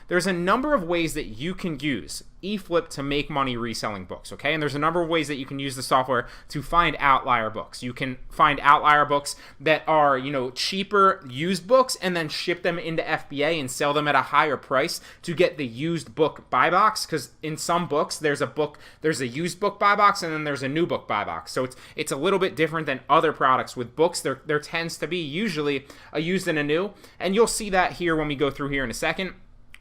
there's a number of ways that you can use eFlip to make money reselling books, okay? And there's a number of ways that you can use the software to find outlier books. You can find outlier books that are, cheaper used books and then ship them into FBA and sell them at a higher price to get the used book buy box, because in some books there's a used book buy box and then there's a new book buy box. So it's a little bit different than other products. With books, there tends to be usually a used and a new, and you'll see that here when we go through here in a second.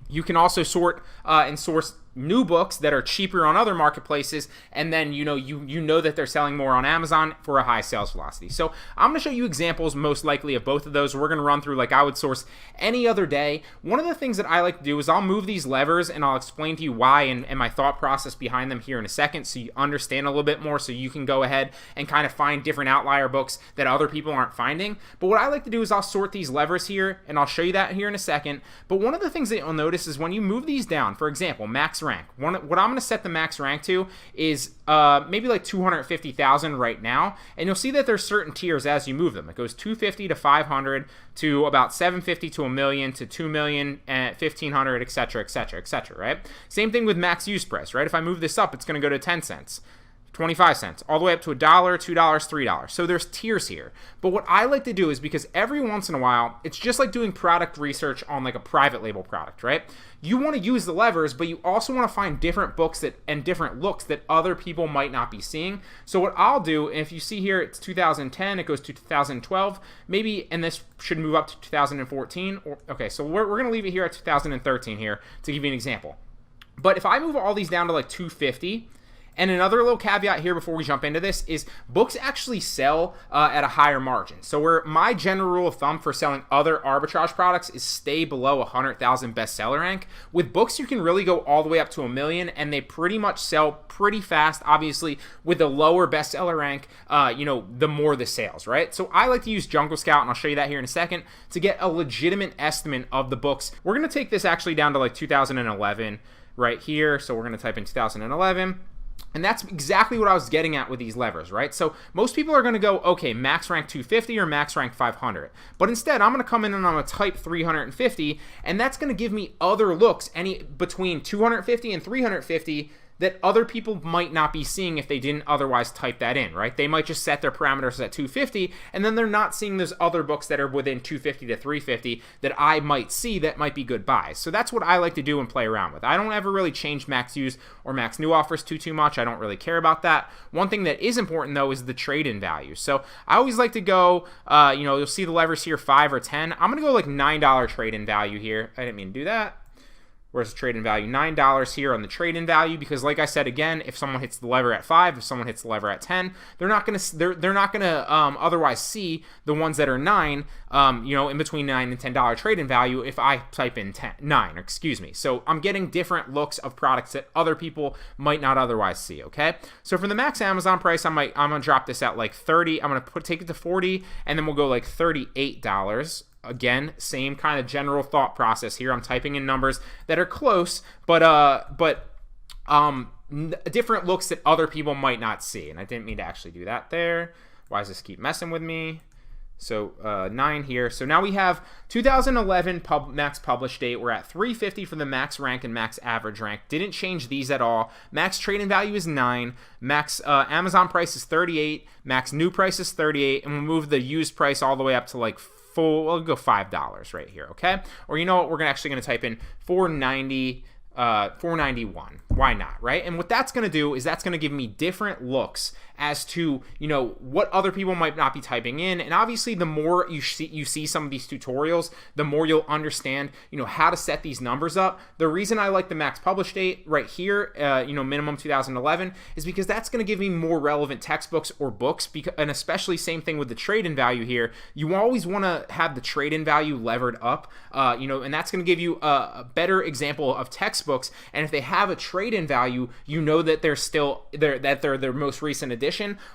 You can also sort and source new books that are cheaper on other marketplaces, and then you know that they're selling more on Amazon for a high sales velocity. So I'm going to show you examples most likely of both of those. We're going to run through like I would source any other day. One of the things that I like to do is I'll move these levers and I'll explain to you why and my thought process behind them here in a second, so you understand a little bit more, so you can go ahead and kind of find different outlier books that other people aren't finding. But what I like to do is I'll sort these levers here, and I'll show you that here in a second. But one of the things that you'll notice is when you move these down, for example, max rank. What I'm going to set the max rank to is maybe like 250,000 right now, and you'll see that there's certain tiers as you move them. It goes 250 to 500 to about 750 to a million to 2 million and 1,500, etc., etc., etc. Right? Same thing with max use price. Right? If I move this up, it's going to go to 10 cents. 25 cents, all the way up to $1, $2, $3. So there's tiers here. But what I like to do is, because every once in a while, it's just like doing product research on like a private label product, right? You want to use the levers, but you also want to find different books and different looks that other people might not be seeing. So what I'll do, if you see here, it's 2010, it goes to 2012, maybe, and this should move up to 2014. Okay, so we're going to leave it here at 2013 here to give you an example. But if I move all these down to like 250, and another little caveat here before we jump into this is books actually sell at a higher margin. So where my general rule of thumb for selling other arbitrage products is stay below 100,000 bestseller rank. With books, you can really go all the way up to 1 million, and they pretty much sell pretty fast. Obviously, with a lower bestseller rank, the more the sales, right? So I like to use Jungle Scout, and I'll show you that here in a second, to get a legitimate estimate of the books. We're going to take this actually down to like 2011 right here. So we're going to type in 2011. And that's exactly what I was getting at with these levers, right? So most people are going to go, okay, max rank 250 or max rank 500. But instead, I'm going to come in and I'm going to type 350, and that's going to give me other looks between 250 and 350 that other people might not be seeing if they didn't otherwise type that in, right? They might just set their parameters at 250, and then they're not seeing those other books that are within 250 to 350 that I might see that might be good buys. So that's what I like to do and play around with. I don't ever really change max use or max new offers too much. I don't really care about that. One thing that is important, though, is the trade-in value. So I always like to go, you'll see the levers here, 5 or 10. I'm going to go like $9 trade-in value here. I didn't mean to do that. Where's the trade-in value? $9 here on the trade-in value, because like I said, again, if someone hits the lever at 5, if someone hits the lever at 10, they're not gonna otherwise see the ones that are 9, in between $9 and $10 trade-in value if I type in 9, excuse me. So I'm getting different looks of products that other people might not otherwise see. Okay, so for the max Amazon price, I'm gonna drop this at like 30. I'm gonna take it to 40, and then we'll go like $38. Again, same kind of general thought process here. I'm typing in numbers that are close, but different looks that other people might not see. And I didn't mean to actually do that there. Why does this keep messing with me? So 9 here. So now we have 2011 max publish date. We're at 350 for the max rank and max average rank. Didn't change these at all. Max trade-in value is 9. Max Amazon price is 38. Max new price is 38. And we'll move the used price all the way up to like we'll go $5 right here, okay? Or you know what? We're actually going to type in $491. Why not, right? And what that's going to do is that's going to give me different looks as to, what other people might not be typing in. And obviously, the more you see some of these tutorials, the more you'll understand, how to set these numbers up. The reason I like the max publish date right here, minimum 2011, is because that's going to give me more relevant textbooks or books, and especially same thing with the trade-in value here. You always want to have the trade-in value levered up, and that's going to give you a better example of textbooks. And if they have a trade-in value, that they're still that they're their most recent edition,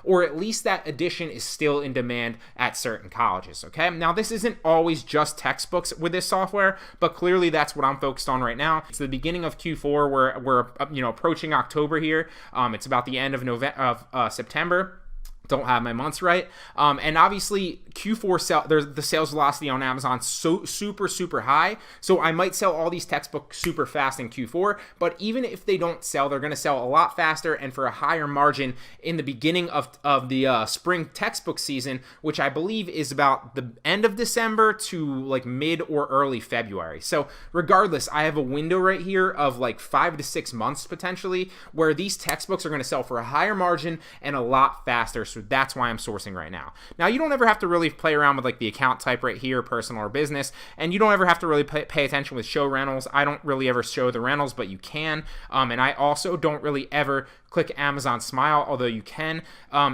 or at least that edition is still in demand at certain colleges. Okay, now this isn't always just textbooks with this software, but clearly that's what I'm focused on right now. It's the beginning of Q4. We're approaching October here. It's about the end of September. Don't have my months right. And obviously Q4 there's the sales velocity on Amazon so super high. So I might sell all these textbooks super fast in Q4, but even if they don't sell, they're going to sell a lot faster and for a higher margin in the beginning of the spring textbook season, which I believe is about the end of December to like mid or early February. So regardless, I have a window right here of like 5 to 6 months potentially where these textbooks are going to sell for a higher margin and a lot faster. So that's why I'm sourcing right now. Now, you don't ever have to really play around with like the account type right here, personal or business, and you don't ever have to really pay attention with show rentals. I don't really ever show the rentals, but you can. And I also don't really ever click Amazon Smile, although you can.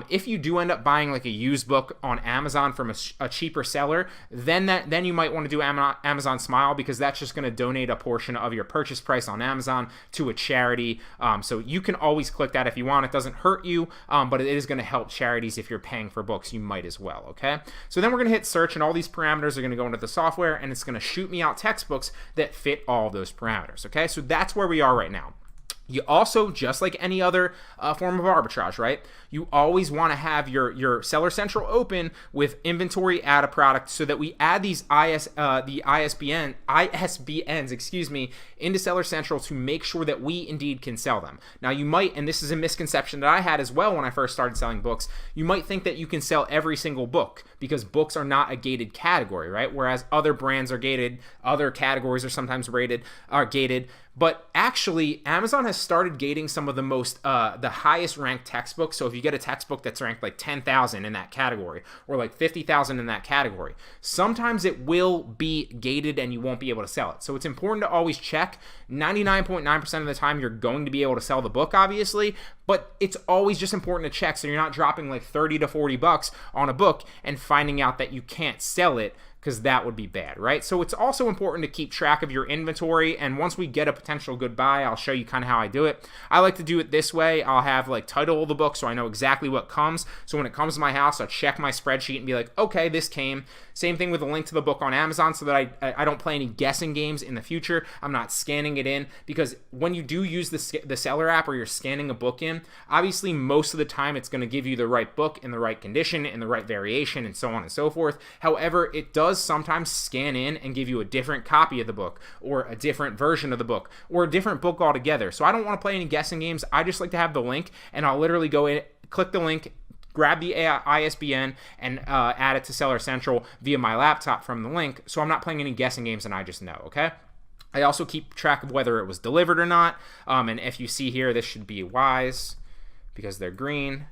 If you do end up buying like a used book on Amazon from a cheaper seller, then you might want to do Amazon Smile, because that's just going to donate a portion of your purchase price on Amazon to a charity. So you can always click that if you want. It doesn't hurt you, but it is going to help charities. If you're paying for books, you might as well, okay? So then we're going to hit search, and all these parameters are going to go into the software, and it's going to shoot me out textbooks that fit all of those parameters, okay? So that's where we are right now. You also, just like any other form of arbitrage, right? You always want to have your Seller Central open with inventory add a product, so that we add these ISBNs, into Seller Central to make sure that we indeed can sell them. Now you might, and this is a misconception that I had as well when I first started selling books, you might think that you can sell every single book because books are not a gated category, right? Whereas other brands are gated, other categories are sometimes gated. But actually, Amazon has started gating some of the the highest ranked textbooks. So if you get a textbook that's ranked like 10,000 in that category, or like 50,000 in that category, sometimes it will be gated and you won't be able to sell it. So it's important to always check. 99.9% of the time, you're going to be able to sell the book, obviously, but it's always just important to check so you're not dropping like 30 to 40 bucks on a book and finding out that you can't sell it, because that would be bad, right? So it's also important to keep track of your inventory, and once we get a potential good buy, I'll show you kind of how I do it. I like to do it this way. I'll have like title of the book so I know exactly what comes. So when it comes to my house, I'll check my spreadsheet and be like, okay, this came. Same thing with a link to the book on Amazon, so that I don't play any guessing games in the future. I'm not scanning it in, because when you do use the seller app, or you're scanning a book in, obviously most of the time it's going to give you the right book in the right condition, in the right variation, and so on and so forth. However, it does sometimes scan in and give you a different copy of the book, or a different version of the book, or a different book altogether. So I don't want to play any guessing games. I just like to have the link, and I'll literally go in, click the link, grab the ISBN, and add it to Seller Central via my laptop from the link. So I'm not playing any guessing games, and I just know, okay? I also keep track of whether it was delivered or not. And if you see here, this should be Y's because they're green.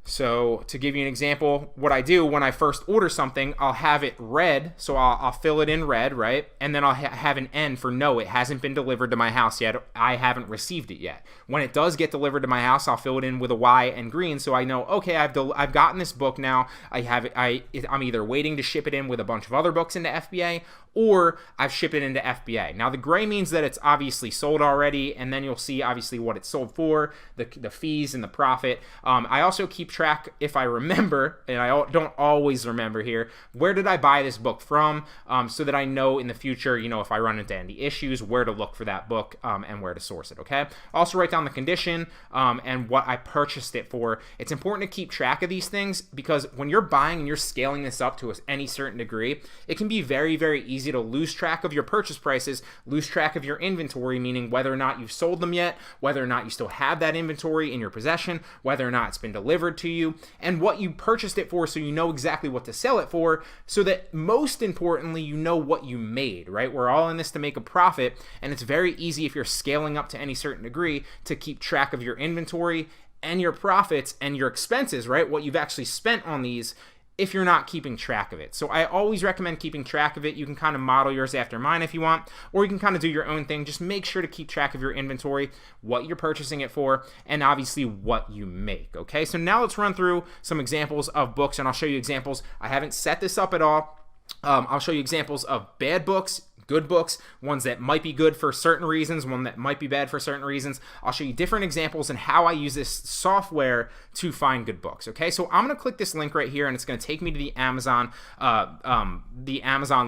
So to give you an example, what I do when I first order something, I'll have it red, so I'll fill it in red, right? And then I'll have an N for no, it hasn't been delivered to my house yet. I haven't received it yet. When it does get delivered to my house, I'll fill it in with a Y and green, so I know, okay, I've gotten this book now. I'm either waiting to ship it in with a bunch of other books into FBA, or I've shipped it into FBA. Now the gray means that it's obviously sold already, and then you'll see obviously what it's sold for, the fees and the profit. I also keep track, if I remember, and I don't always remember here, where did I buy this book from, so that I know in the future, if I run into any issues, where to look for that book, and where to source it, okay? Also write down the condition and what I purchased it for. It's important to keep track of these things, because when you're buying and you're scaling this up to any certain degree, it can be very, very easy to lose track of your purchase prices, lose track of your inventory, meaning whether or not you've sold them yet, whether or not you still have that inventory in your possession, whether or not it's been delivered to you, and what you purchased it for, so you know exactly what to sell it for, so that most importantly, you know what you made, right? We're all in this to make a profit, and it's very easy if you're scaling up to any certain degree to keep track of your inventory and your profits and your expenses, right? What you've actually spent on these, if you're not keeping track of it. So I always recommend keeping track of it. You can kind of model yours after mine if you want, or you can kind of do your own thing. Just make sure to keep track of your inventory, what you're purchasing it for, and obviously what you make, okay? So now let's run through some examples of books, and I'll show you examples. I haven't set this up at all. I'll show you examples of bad books, good books, ones that might be good for certain reasons, one that might be bad for certain reasons. I'll show you different examples and how I use this software to find good books. Okay, so I'm going to click this link right here, and it's going to take me to the Amazon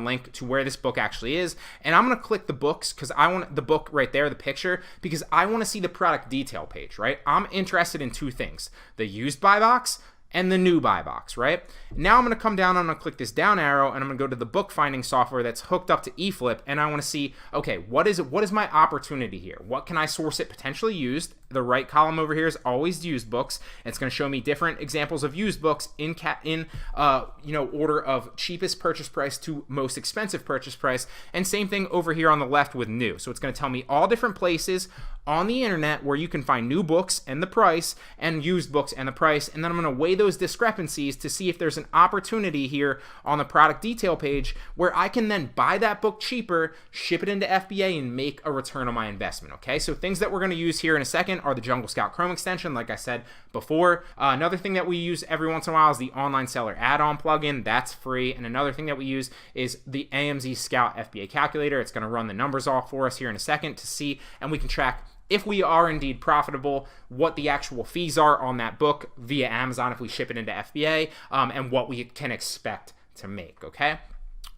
link to where this book actually is, and I'm going to click the books because I want the book right there, the picture, because I want to see the product detail page, right? I'm interested in two things: the used buy box and the new buy box, right? Now I'm going to come down, I'm going to click this down arrow, and I'm going to go to the book finding software that's hooked up to eFlip, and I want to see, okay, what is my opportunity here? What can I source it potentially used? The right column over here is always used books. It's going to show me different examples of used books in order of cheapest purchase price to most expensive purchase price, and same thing over here on the left with new. So it's going to tell me all different places on the internet where you can find new books and the price, and used books and the price, and then I'm going to weigh those discrepancies to see if there's an opportunity here on the product detail page where I can then buy that book cheaper, ship it into FBA, and make a return on my investment. Okay, so things that we're going to use here in a second are the Jungle Scout Chrome extension, like I said before. Another thing that we use every once in a while is the online seller add-on plugin. That's free. And another thing that we use is the AMZ Scout FBA calculator. It's going to run the numbers off for us here in a second to see, and we can track if we are indeed profitable, what the actual fees are on that book via Amazon if we ship it into FBA, and what we can expect to make, okay?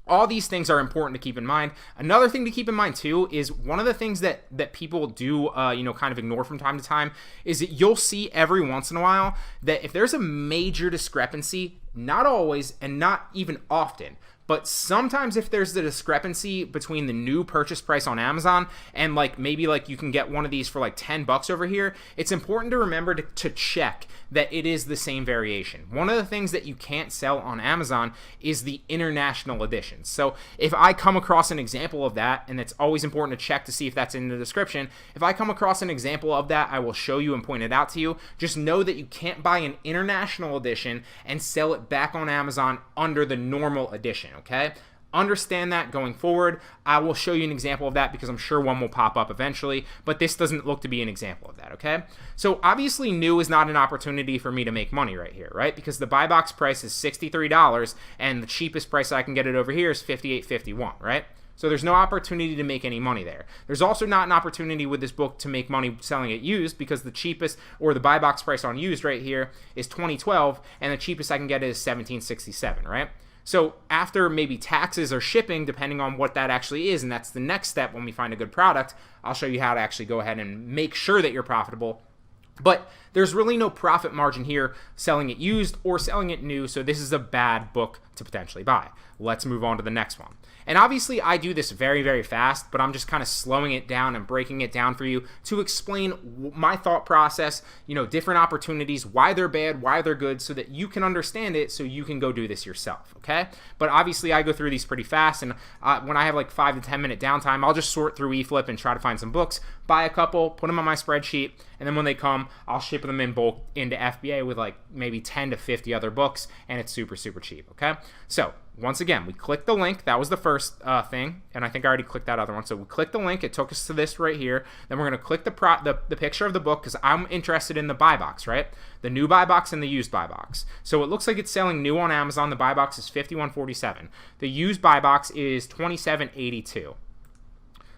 All these things are important to keep in mind. Another thing to keep in mind too is one of the things that people do, kind of ignore from time to time is that you'll see every once in a while that if there's a major discrepancy, not always and not even often, but sometimes if there's the discrepancy between the new purchase price on Amazon and maybe you can get one of these for $10 over here, it's important to remember to check that it is the same variation. One of the things that you can't sell on Amazon is the international editions. So if I come across an example of that, and it's always important to check to see if that's in the description, if I come across an example of that, I will show you and point it out to you. Just know that you can't buy an international edition and sell it back on Amazon under the normal edition. Okay, understand that going forward. I will show you an example of that because I'm sure one will pop up eventually, but this doesn't look to be an example of that. Okay, so obviously new is not an opportunity for me to make money right here, right? Because the buy box price is $63 and the cheapest price I can get it over here is $58.51, right? So there's no opportunity to make any money there. There's also not an opportunity with this book to make money selling it used because the cheapest, or the buy box price on used right here, is $20.12, and the cheapest I can get is $17.67, right? So after maybe taxes or shipping, depending on what that actually is, and that's the next step when we find a good product, I'll show you how to actually go ahead and make sure that you're profitable. But there's really no profit margin here selling it used or selling it new, so this is a bad book to potentially buy. Let's move on to the next one. And obviously I do this very, very fast, but I'm just kind of slowing it down and breaking it down for you to explain my thought process, different opportunities, why they're bad, why they're good, so that you can understand it so you can go do this yourself, okay? But obviously I go through these pretty fast, and when I have 5 to 10 minute downtime, I'll just sort through eFlip and try to find some books, buy a couple, put them on my spreadsheet, and then when they come, I'll ship them in bulk into FBA with maybe 10 to 50 other books, and it's super, super cheap, okay? So once again, we click the link. That was the first thing, and I think I already clicked that other one. So we clicked the link. It took us to this right here. Then we're going to click the picture of the book because I'm interested in the buy box, right? The new buy box and the used buy box. So it looks like it's selling new on Amazon. The buy box is $51.47. The used buy box is $27.82.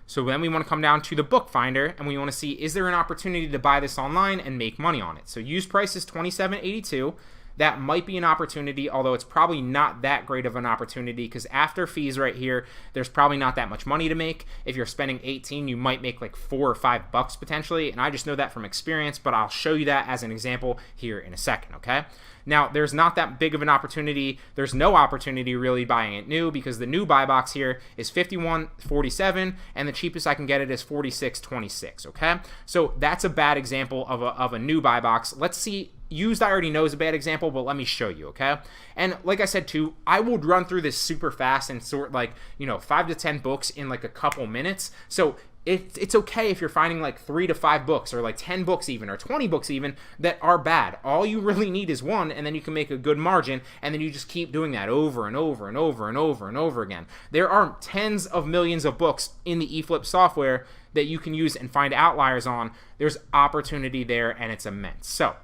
So then we want to come down to the book finder, and we want to see, is there an opportunity to buy this online and make money on it? So used price is $27.82. That might be an opportunity, although it's probably not that great of an opportunity because after fees right here, there's probably not that much money to make. If you're spending $18, you might make $4 or $5 potentially, and I just know that from experience, but I'll show you that as an example here in a second, okay? Now, there's not that big of an opportunity. There's no opportunity really buying it new because the new buy box here is $51.47, and the cheapest I can get it is $46.26, okay? So that's a bad example of a new buy box. Let's see. Used I already know is a bad example, but let me show you, okay? And like I said too, I would run through this super fast and sort 5 to 10 books in a couple minutes. So it's okay if you're finding 3 to 5 books or 10 books even or 20 books even that are bad. All you really need is one, and then you can make a good margin, and then you just keep doing that over and over and over and over and over again. There are tens of millions of books in the eFlip software that you can use and find outliers on. There's opportunity there, and it's immense. So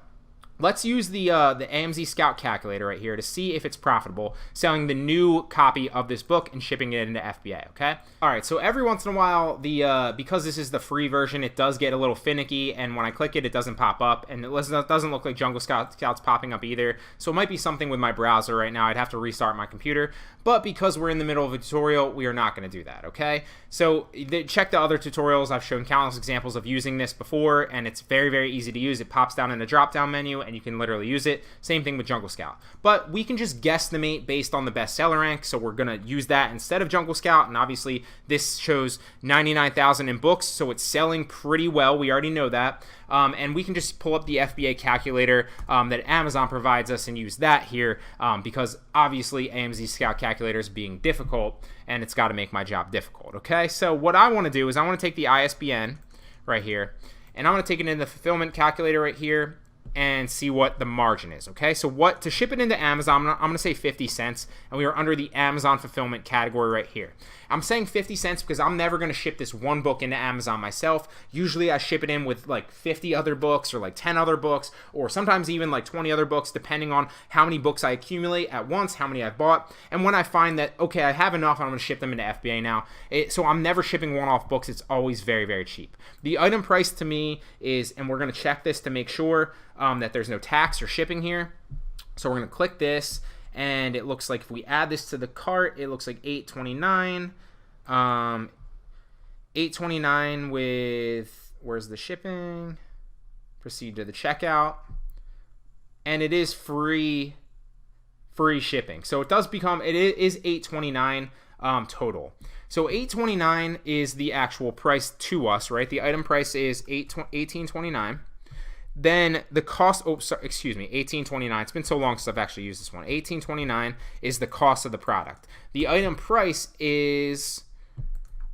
let's use the AMZ Scout calculator right here to see if it's profitable selling the new copy of this book and shipping it into FBA, okay? All right, so every once in a while, because this is the free version, it does get a little finicky, and when I click it, it doesn't pop up, and it doesn't look like Jungle Scout's popping up either, so it might be something with my browser right now. I'd have to restart my computer, but because we're in the middle of a tutorial, we are not going to do that, okay? So check the other tutorials. I've shown countless examples of using this before, and it's very, very easy to use. It pops down in a drop-down menu, and you can literally use it. Same thing with Jungle Scout. But we can just guesstimate based on the bestseller rank, so we're going to use that instead of Jungle Scout, and obviously this shows 99,000 in books, so it's selling pretty well. We already know that. And we can just pull up the FBA calculator that Amazon provides us and use that here because obviously AMZ Scout calculator is being difficult, and it's got to make my job difficult, okay? So what I want to do is I want to take the ISBN right here, and I'm going to take it in the fulfillment calculator right here and see what the margin is, okay? So to ship it into Amazon, I'm going to say 50 cents, and we are under the Amazon fulfillment category right here. I'm saying 50 cents because I'm never going to ship this one book into Amazon myself. Usually I ship it in with like 50 other books or like 10 other books or sometimes even like 20 other books depending on how many books I accumulate at once, how many I've bought. And when I find that, okay, I have enough, I'm going to ship them into FBA now. So I'm never shipping one-off books. It's always very, very cheap. The item price to me is, and we're going to check this to make sure that there's no tax or shipping here. So we're going to click this, and it looks like if we add this to the cart, it looks like $8.29. $8.29 with, where's the shipping? Proceed to the checkout, and it is free shipping. So it does become, it is $8.29 total. So $8.29 is the actual price to us, right? The item price is $18.29. Then the cost, $18.29. It's been so long since I've actually used this one. $18.29 is the cost of the product. The item price is,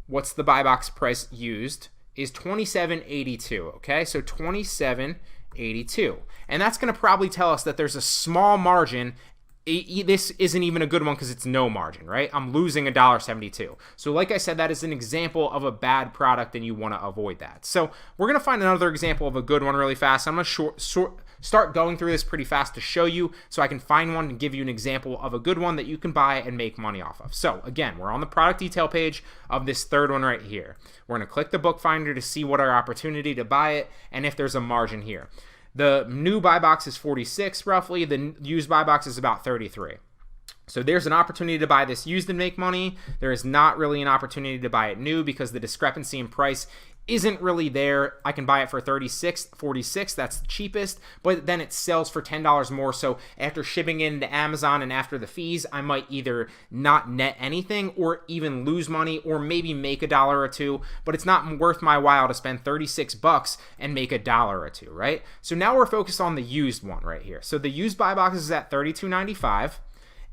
what's the buy box price used, is $27.82, okay? So $27.82. And that's going to probably tell us that there's a small margin. This isn't even a good one because it's no margin, right? I'm losing $1.72. So like I said, that is an example of a bad product, and you want to avoid that. So we're going to find another example of a good one really fast. I'm going to start going through this pretty fast to show you so I can find one and give you an example of a good one that you can buy and make money off of. So again, we're on the product detail page of this third one right here. We're going to click the bookfinder to see what our opportunity to buy it and if there's a margin here. The new buy box is 46 roughly. The used buy box is about 33. So there's an opportunity to buy this used and make money. There is not really an opportunity to buy it new because the discrepancy in price isn't really there. I can buy it for $46, that's the cheapest, but then it sells for $10 more. So after shipping it into Amazon and after the fees, I might either not net anything or even lose money or maybe make $1 or $2, but it's not worth my while to spend $36 and make $1 or $2, right? So now we're focused on the used one right here. So the used buy box is at $32.95.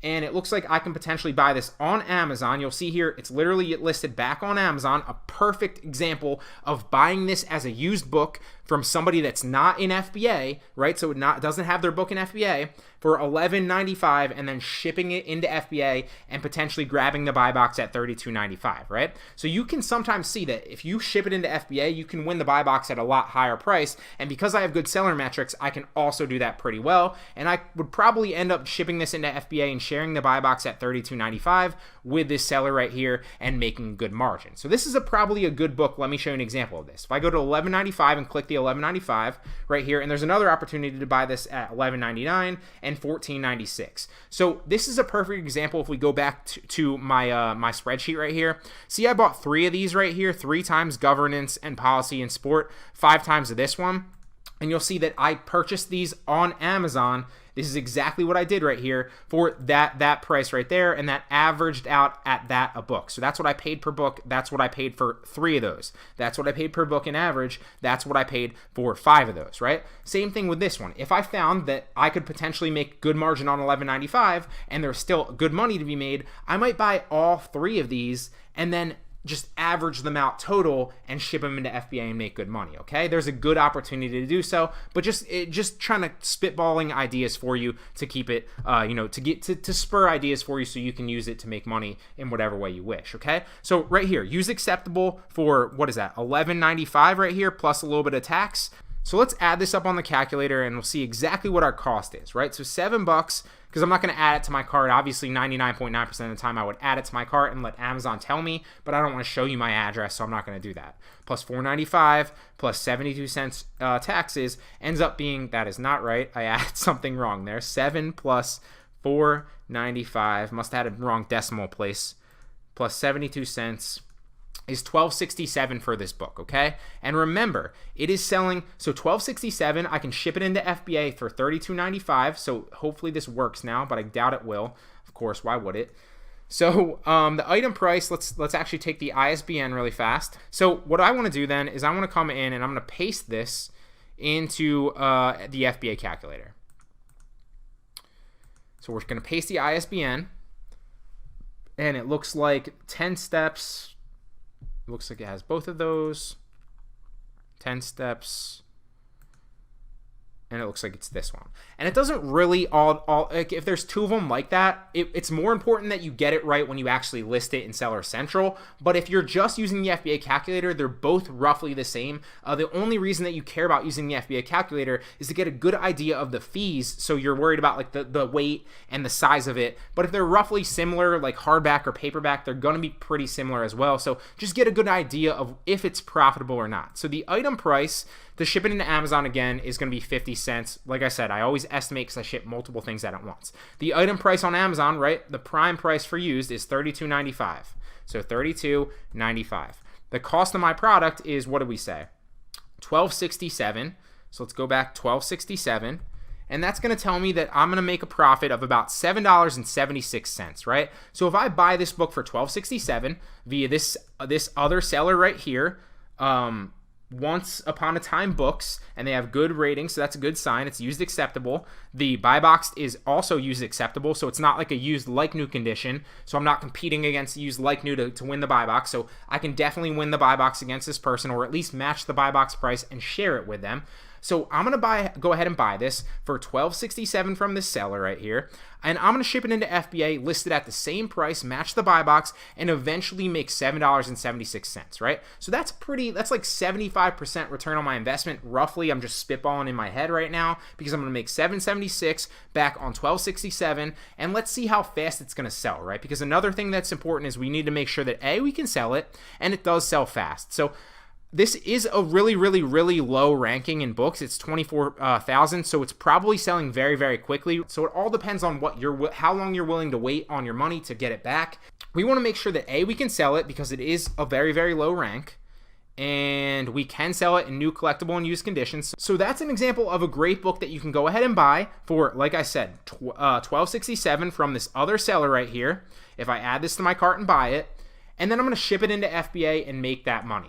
And it looks like I can potentially buy this on Amazon. You'll see here, it's literally listed back on Amazon, a perfect example of buying this as a used book from somebody that's not in FBA, right? So it doesn't have their book in FBA for $11.95 and then shipping it into FBA and potentially grabbing the buy box at $32.95, right? So you can sometimes see that if you ship it into FBA, you can win the buy box at a lot higher price. And because I have good seller metrics, I can also do that pretty well. And I would probably end up shipping this into FBA and sharing the buy box at $32.95 with this seller right here and making a good margin. So this is probably a good book. Let me show you an example of this. If I go to $11.95 and click the $11.95 right here, and there's another opportunity to buy this at $11.99 and $14.96. So this is a perfect example. If we go back to my my spreadsheet right here, see I bought 3 of these right here, 3 times governance and policy and sport, 5 times of this one, and you'll see that I purchased these on Amazon. This is exactly what I did right here for that price right there, and that averaged out at that a book. So that's what I paid per book. That's what I paid for 3 of those. That's what I paid per book in average. That's what I paid for 5 of those, right? Same thing with this one. If I found that I could potentially make good margin on $11.95 and there's still good money to be made, I might buy all 3 of these and then just average them out total and ship them into FBA and make good money, okay? There's a good opportunity to do so, but just trying to spitballing ideas for you to keep it, to spur ideas for you so you can use it to make money in whatever way you wish, okay? So right here, use acceptable for, what is that, $11.95 right here plus a little bit of tax. So let's add this up on the calculator and we'll see exactly what our cost is, right? So $7, because I'm not going to add it to my cart. Obviously, 99.9% of the time I would add it to my cart and let Amazon tell me, but I don't want to show you my address, so I'm not going to do that. Plus $4.95 plus 72 cents taxes ends up being, that is not right. I added something wrong there. 7 plus $4.95, must have had a wrong decimal place, plus 72 cents is $12.67 for this book, okay? And remember, it is selling, so $12.67, I can ship it into FBA for $32.95, so hopefully this works now, but I doubt it will. Of course, why would it? So the item price, let's actually take the ISBN really fast. So what I want to do then is I want to come in and I'm going to paste this into the FBA calculator. So we're going to paste the ISBN, and it looks like 10 steps. Looks like it has both of those. 10 steps. And it looks like it's this one. And it doesn't really all like if there's two of them like that, it's more important that you get it right when you actually list it in Seller Central. But if you're just using the FBA calculator, they're both roughly the same. The only reason that you care about using the FBA calculator is to get a good idea of the fees. So you're worried about like the weight and the size of it. But if they're roughly similar, like hardback or paperback, they're going to be pretty similar as well. So just get a good idea of if it's profitable or not. So the item price to ship it into Amazon, again, is going to be 50 cents. Like I said, I always estimate because I ship multiple things at once. The item price on Amazon, right, the prime price for used is $32.95. So $32.95. The cost of my product is, what did we say? $12.67. So let's go back, $12.67. And that's going to tell me that I'm going to make a profit of about $7.76, right? So if I buy this book for $12.67 via this other seller right here, Once Upon a Time Books, and they have good ratings, so that's a good sign. It's used acceptable. The buy box is also used acceptable, so it's not like a used like new condition. So I'm not competing against used like new to win the buy box. So I can definitely win the buy box against this person, or at least match the buy box price and share it with them. So I'm gonna go ahead and buy this for $12.67 from this seller right here, and I'm gonna ship it into FBA, list it at the same price, match the buy box, and eventually make $7.76, right? So that's like 75% return on my investment, roughly. I'm just spitballing in my head right now because I'm gonna make $7.76 back on $12.67, and let's see how fast it's gonna sell, right? Because another thing that's important is we need to make sure that A, we can sell it, and it does sell fast. So this is a really, really, really low ranking in books. It's 24,000, so it's probably selling very, very quickly. So it all depends on how long you're willing to wait on your money to get it back. We want to make sure that A, we can sell it because it is a very, very low rank, and we can sell it in new collectible and used conditions. So that's an example of a great book that you can go ahead and buy for, like I said, $12.67 from this other seller right here. If I add this to my cart and buy it, and then I'm going to ship it into FBA and make that money.